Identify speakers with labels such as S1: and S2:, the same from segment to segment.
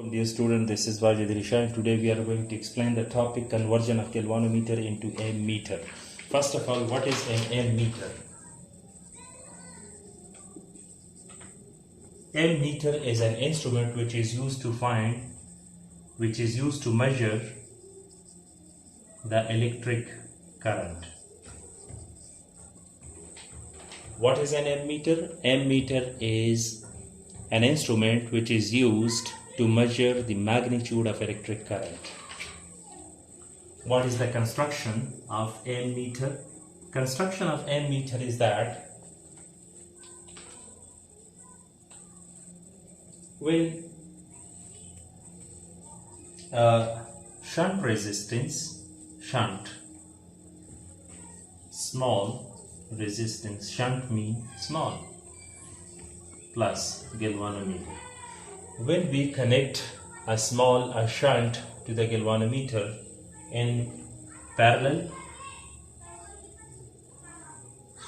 S1: Dear student, this is Wajid Rishan. Today we are going to explain the topic conversion of galvanometer into ammeter. First of all, what is an ammeter? Ammeter is an instrument which is used to measure the electric current. What is an ammeter? Ammeter is an instrument which is used to measure the magnitude of electric current. What is the construction of ammeter? Construction of ammeter is that when shunt resistance, small resistance, shunt means small, plus galvanometer. When we connect a shunt to the galvanometer in parallel,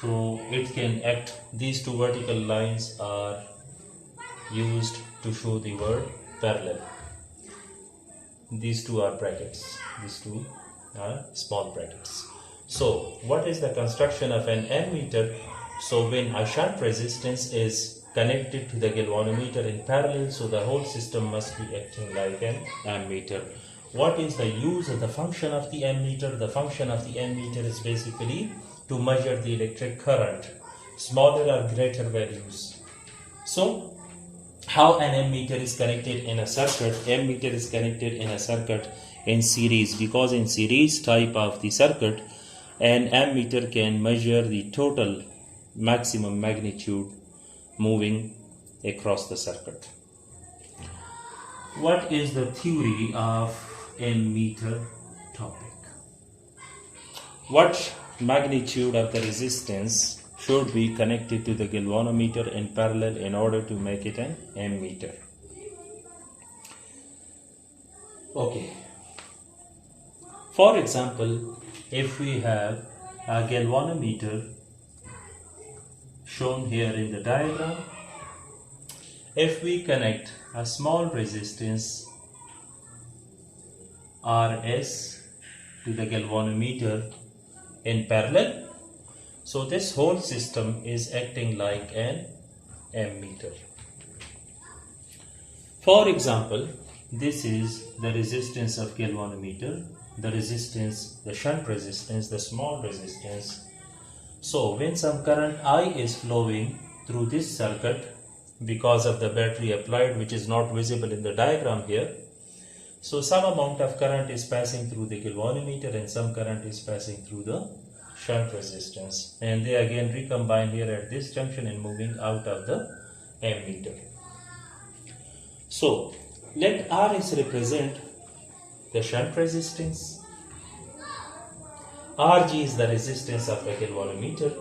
S1: so it can act, these two vertical lines are used to show the word parallel. These two are brackets, these two are small brackets. So what is the construction of an ammeter? So when a shunt resistance is connected to the galvanometer in parallel, so the whole system must be acting like an ammeter. What is the use of the function of the ammeter? The function of the ammeter is basically to measure the electric current, smaller or greater values. So how an ammeter is connected in a circuit? Ammeter is connected in a circuit in series, because in series type of the circuit, an ammeter can measure the total maximum magnitude moving across the circuit. What is the theory of ammeter topic? What magnitude of the resistance should be connected to the galvanometer in parallel in order to make it an ammeter? Okay. For example, if we have a galvanometer shown here in the diagram, if we connect a small resistance Rs to the galvanometer in parallel, so this whole system is acting like an ammeter. For example, this is the resistance of galvanometer, the shunt resistance, the small resistance. So when some current I is flowing through this circuit because of the battery applied, which is not visible in the diagram here, so some amount of current is passing through the galvanometer and some current is passing through the shunt resistance, and they again recombine here at this junction and moving out of the ammeter. So let Rs represent the shunt resistance, Rg is the resistance of the galvanometer,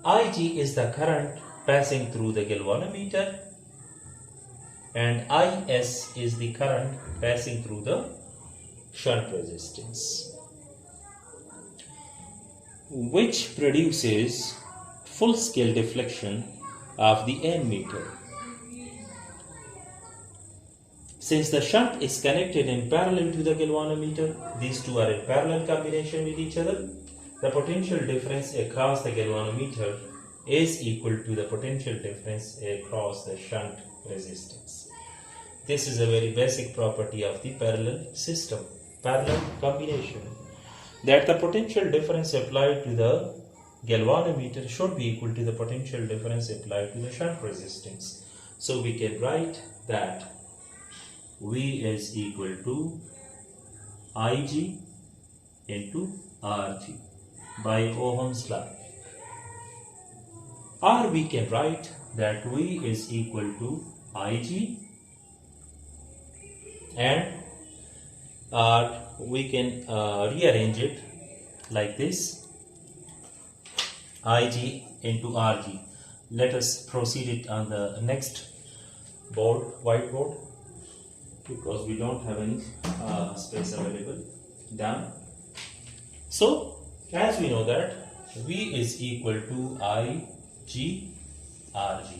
S1: Ig is the current passing through the galvanometer, and Is is the current passing through the shunt resistance, which produces full scale deflection of the ammeter. Since the shunt is connected in parallel to the galvanometer, these two are in parallel combination with each other, the potential difference across the galvanometer is equal to the potential difference across the shunt resistance. This is a very basic property of the parallel system, parallel combination, that the potential difference applied to the galvanometer should be equal to the potential difference applied to the shunt resistance. So we can write that V is equal to Ig into Rg by Ohm's law. Or we can write that V is equal to Ig, and we can rearrange it like this, Ig into Rg. Let us proceed it on the next whiteboard, because we don't have any space available down. So as we know that V is equal to Ig Rg,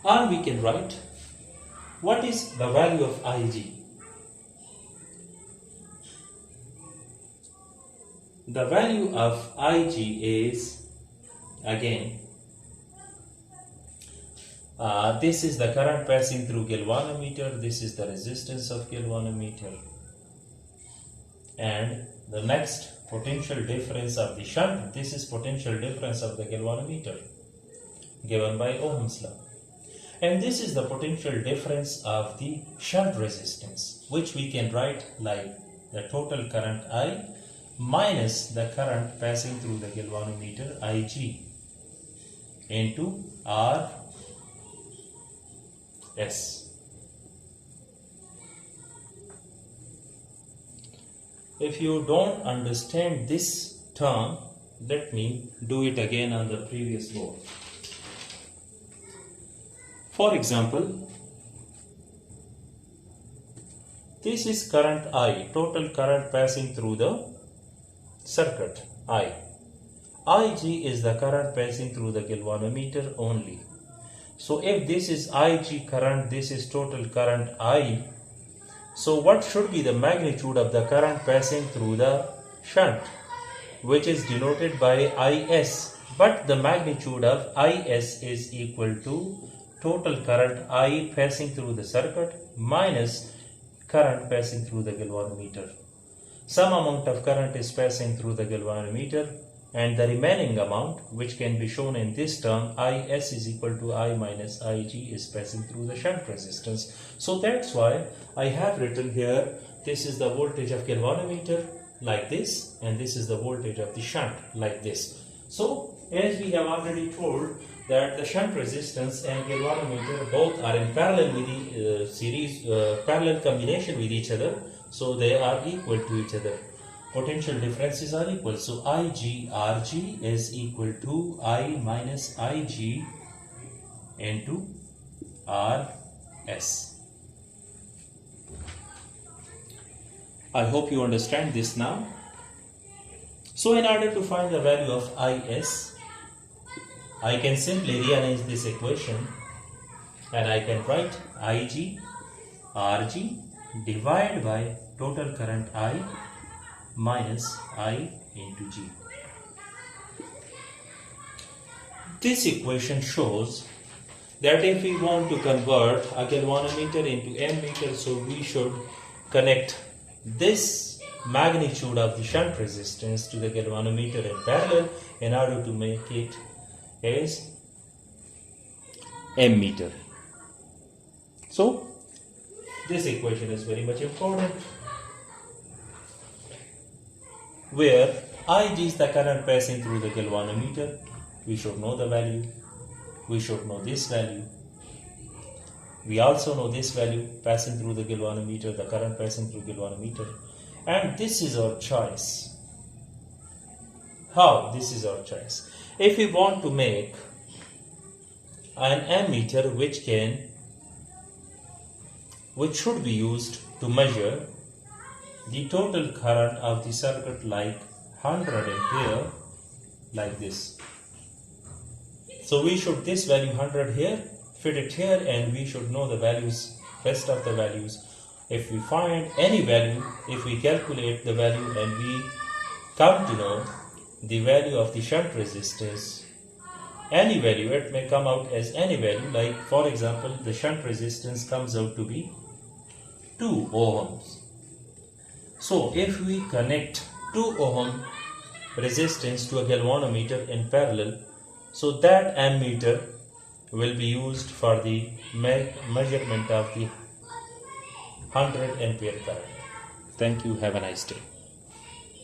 S1: or we can write What is the value of Ig? The value of Ig is, again, this is the current passing through galvanometer, this is the resistance of galvanometer, and the next potential difference of the shunt, this is potential difference of the galvanometer given by Ohm's law. And this is the potential difference of the shunt resistance, which we can write like the total current I minus the current passing through the galvanometer Ig into Rs. If you don't understand this term, let me do it again on the previous board. For example, this is current I, total current passing through the circuit I. Ig is the current passing through the galvanometer only. So if this is Ig current, this is total current I. So what should be the magnitude of the current passing through the shunt, which is denoted by Is, but the magnitude of Is is equal to total current I passing through the circuit minus current passing through the galvanometer. Some amount of current is passing through the galvanometer, and the remaining amount, which can be shown in this term, Is is equal to I minus Ig, is passing through the shunt resistance. So that's why I have written here, this is the voltage of galvanometer like this, and this is the voltage of the shunt like this. So as we have already told that the shunt resistance and galvanometer both are in parallel with the parallel combination with each other, so they are equal to each other. Potential differences are equal. So Ig Rg is equal to I minus Ig into Rs. I hope you understand this now. So in order to find the value of Is, I can simply rearrange this equation and I can write Ig Rg divided by total current I minus I into G. This equation shows that if we want to convert a galvanometer into ammeter, so we should connect this magnitude of the shunt resistance to the galvanometer in parallel in order to make it as ammeter. So this equation is very much important, where Ig is the current passing through the galvanometer. We should know the value. We should know this value. We also know this value passing through the galvanometer, the current passing through galvanometer. And this is our choice. How? This is our choice. If we want to make an ammeter which should be used to measure the total current of the circuit like 100 ampere, like this. So we should this value 100 here, fit it here, and we should know the values, rest of the values. If we find any value, if we calculate the value and we come to know the value of the shunt resistance, any value, it may come out as any value, like for example the shunt resistance comes out to be 2 ohms. So if we connect 2 ohm resistance to a galvanometer in parallel, so that ammeter will be used for the measurement of the 100 ampere current. Thank you. Have a nice day.